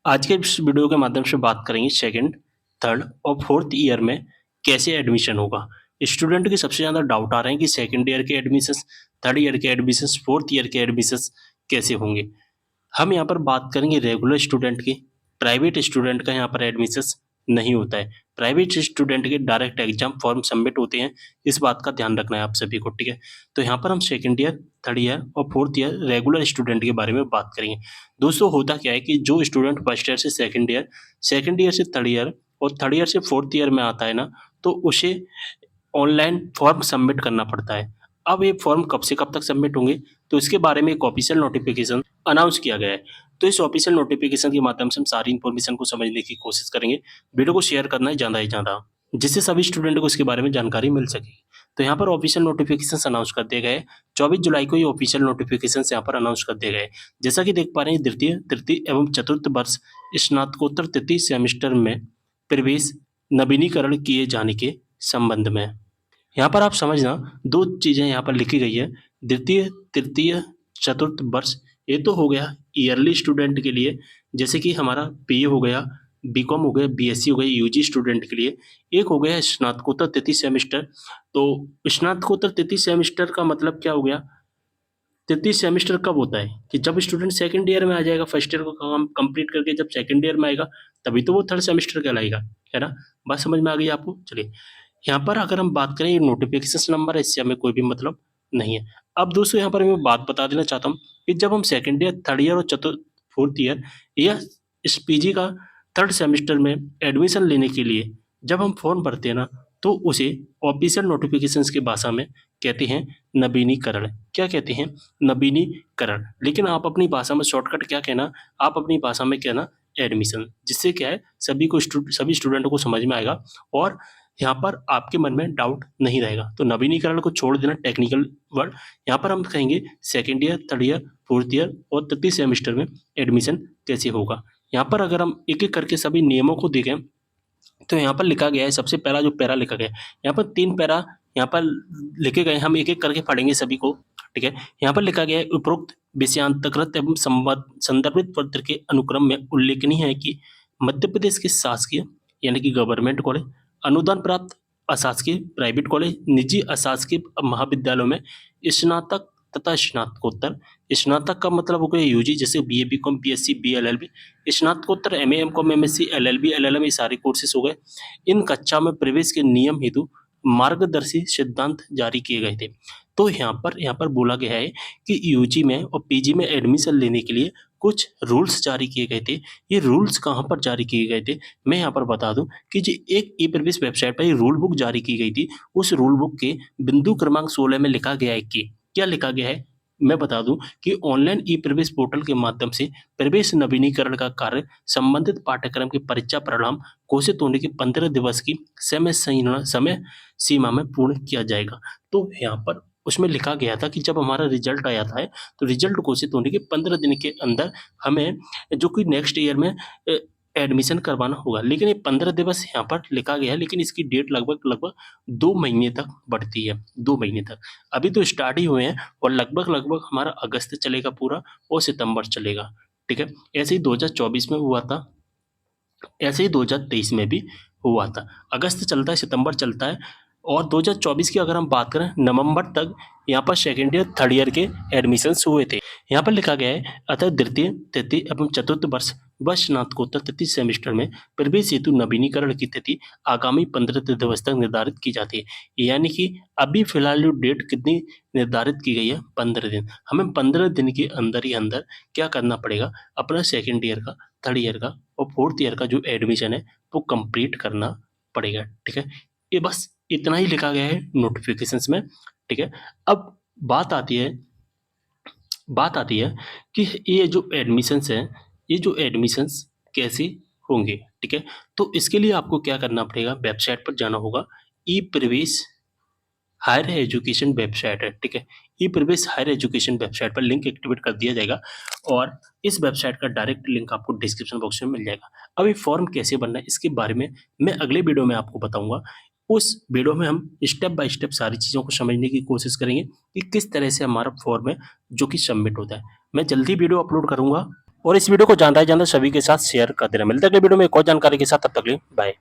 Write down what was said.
आज के इस वीडियो के माध्यम से बात करेंगे सेकंड, थर्ड और फोर्थ ईयर में कैसे एडमिशन होगा। स्टूडेंट के सबसे ज़्यादा डाउट आ रहे हैं कि सेकंड ईयर के एडमिशन्स, थर्ड ईयर के एडमिशन्स, फोर्थ ईयर के एडमिशन्स कैसे होंगे। हम यहाँ पर बात करेंगे रेगुलर स्टूडेंट की। प्राइवेट स्टूडेंट का यहाँ पर एडमिशन्स नहीं होता है। प्राइवेट स्टूडेंट के डायरेक्ट एग्जाम फॉर्म सबमिट होते हैं, इस बात का ध्यान रखना है आप सभी को, ठीक है। तो यहाँ पर हम सेकंड ईयर, थर्ड ईयर और फोर्थ ईयर रेगुलर स्टूडेंट के बारे में बात करेंगे। दोस्तों होता क्या है कि जो स्टूडेंट फर्स्ट ईयर से सेकंड ईयर, सेकंड ईयर से थर्ड ईयर और थर्ड ईयर से फोर्थ ईयर में आता है ना, तो उसे ऑनलाइन फॉर्म सबमिट करना पड़ता है। अब ये फॉर्म कब से कब तक सबमिट होंगे, तो इसके बारे में एक ऑफिशियल नोटिफिकेशन अनाउंस किया गया है। तो इस ऑफिशियल नोटिफिकेशन के माध्यम से हम सारी इन्फॉर्मेशन को समझने की कोशिश करेंगे। वीडियो को शेयर करना है ज़्यादा से ज़्यादा, जिससे सभी स्टूडेंट को इसके बारे में जानकारी मिल सके। तो यहाँ पर ऑफिशियल नोटिफिकेशन अनाउंस कर दिए गए। 24 जुलाई को ये ऑफिशियल नोटिफिकेशन यहाँ पर अनाउंस कर दिए गए। जैसा कि देख पा रहे हैं, द्वितीय, तृतीय एवं चतुर्थ वर्ष स्नातकोत्तर तृतीय सेमेस्टर में प्रवेश नवीनीकरण किए जाने के संबंध में। यहाँ पर आप समझना, दो चीज़ें यहाँ पर लिखी गई है। द्वितीय, तृतीय, चतुर्थ वर्ष, ये तो हो गया ईयरली स्टूडेंट के लिए, जैसे कि हमारा बीए हो गया, बीकॉम हो गया, बीएससी हो गया यूजी स्टूडेंट के लिए। एक हो गया स्नातकोत्तर तृतीय सेमेस्टर। तो स्नातकोत्तर तृतीय सेमेस्टर का मतलब क्या हो गया? तृतीय सेमेस्टर कब होता है कि जब स्टूडेंट सेकंड ईयर में आ जाएगा, फर्स्ट ईयर को काम कंप्लीट करके जब सेकंड ईयर में आएगा, तभी तो वो थर्ड सेमेस्टर कहलाएगा, है ना। बात समझ में आ गई आपको? चलिए, यहाँ पर अगर हम बात करें, ये नोटिफिकेशन नंबर है, इससे हमें कोई भी मतलब नहीं है। अब दोस्तों यहाँ पर मैं बात बता देना चाहता हूँ कि जब हम सेकंड ईयर, थर्ड ईयर और चतुर्थ फोर्थ ईयर या इस पीजी का थर्ड सेमेस्टर में एडमिशन लेने के लिए जब हम फॉर्म भरते हैं ना, तो उसे ऑफिशियल नोटिफिकेशंस की भाषा में कहते हैं नवीनीकरण। क्या कहते हैं? नवीनीकरण। लेकिन आप अपनी भाषा में शॉर्टकट क्या कहना, आप अपनी भाषा में कहना एडमिशन, जिससे क्या है सभी स्टूडेंटों को समझ में आएगा और यहाँ पर आपके मन में डाउट नहीं रहेगा। तो नवीनीकरण को छोड़ देना टेक्निकल वर्ड। यहाँ पर हम कहेंगे second year, third year, fourth year और तृतीय सेमेस्टर में एडमिशन कैसे होगा। यहाँ पर अगर हम एक एक करके सभी नियमों को देखें, तो यहाँ पर लिखा गया है, सबसे पहला जो पैरा लिखा गया है, यहाँ पर 3 पैरा यहाँ पर लिखे गए हैं, हम एक एक करके पढ़ेंगे सभी को, ठीक है। यहाँ पर लिखा गया है, उपरोक्त विषयांतर्गत एवं संदर्भित पत्र के अनुक्रम में उल्लेखनीय है कि मध्य प्रदेश के शासकीय यानी कि गवर्नमेंट कॉलेज, अनुदान प्राप्त अशासकीय प्राइवेट कॉलेज, निजी अशासकीय महाविद्यालयों में स्नातक तथा स्नातकोत्तर, स्नातक का मतलब हो गया यूजी, जैसे बीए, बीकॉम, बीएससी, बीएलएलबी, स्नातकोत्तर MA, MCom, MSc, LLB, LLM, ये सारे कोर्सेज हो गए। इन कक्षा में प्रवेश के नियम हेतु मार्गदर्शी सिद्धांत जारी किए गए थे। तो यहाँ पर बोला गया है कि यूजी में और पीजी में एडमिशन लेने के लिए कुछ रूल्स जारी किए गए थे। ये रूल्स कहाँ पर जारी किए गए थे, मैं यहाँ पर बता दूं कि जो एक ई प्रवेश वेबसाइट पर ये रूल बुक जारी की गई थी, उस रूल बुक के बिंदु क्रमांक 16 में लिखा गया है कि क्या लिखा गया है, मैं बता दूं कि ऑनलाइन ई प्रवेश पोर्टल के माध्यम से प्रवेश नवीनीकरण का कार्य संबंधित पाठ्यक्रम के परीक्षा परिणाम घोषित होने के 15 दिवस की समय सीमा में पूर्ण किया जाएगा। तो यहाँ पर उसमें लिखा गया था कि जब हमारा रिजल्ट आया था, तो रिजल्ट घोषित होने के 15 दिन के अंदर हमें जो कि नेक्स्ट ईयर में एडमिशन करवाना होगा। लेकिन ये 15 दिवस यहाँ पर लिखा गया है, लेकिन इसकी डेट लगभग 2 महीने तक बढ़ती है, 2 महीने तक। अभी तो स्टार्ट ही हुए हैं और लगभग हमारा अगस्त चलेगा पूरा और सितंबर चलेगा, ठीक है। ऐसे ही 2024 में हुआ था, ऐसे ही 2023 में भी हुआ था। अगस्त चलता है, सितंबर चलता है और 2024 की अगर हम बात करें, नवंबर तक यहाँ पर सेकेंड ईयर, थर्ड ईयर के एडमिशन्स हुए थे। यहाँ पर लिखा गया है, अतः द्वितीय, तृतीय एवं चतुर्थ वर्ष व स्नातकोत्तर तृतीय सेमेस्टर में प्रवेश हेतु नवीनीकरण की तिथि आगामी 15 दिवस तक निर्धारित की जाती है। यानी कि अभी फिलहाल जो डेट कितनी निर्धारित की गई है, 15 दिन। हमें 15 दिन के अंदर ही अंदर क्या करना पड़ेगा, अपना सेकेंड ईयर का, थर्ड ईयर का और फोर्थ ईयर का जो एडमिशन है वो कंप्लीट करना पड़ेगा, ठीक है। ये बस इतना ही लिखा गया है नोटिफिकेशंस में, ठीक है। अब बात आती है कि ये जो एडमिशन्स हैं, ये जो एडमिशन्स कैसे होंगे, ठीक है। तो इसके लिए आपको क्या करना पड़ेगा, वेबसाइट पर जाना होगा। ई प्रवेश हायर एजुकेशन वेबसाइट है, ठीक है। ई प्रवेश हायर एजुकेशन वेबसाइट पर लिंक एक्टिवेट कर दिया जाएगा और इस वेबसाइट का डायरेक्ट लिंक आपको डिस्क्रिप्शन बॉक्स में मिल जाएगा। अब ये फॉर्म कैसे भरना है, इसके बारे में मैं अगले वीडियो में आपको बताऊंगा। उस वीडियो में हम स्टेप बाय स्टेप सारी चीज़ों को समझने की कोशिश करेंगे कि किस तरह से हमारा फॉर्म है जो कि सबमिट होता है। मैं जल्दी वीडियो अपलोड करूंगा और इस वीडियो को ज़्यादा से ज़्यादा सभी के साथ शेयर कर देना। मिलते हैं अगले वीडियो में एक और जानकारी के साथ, तब तक के लिए बाय।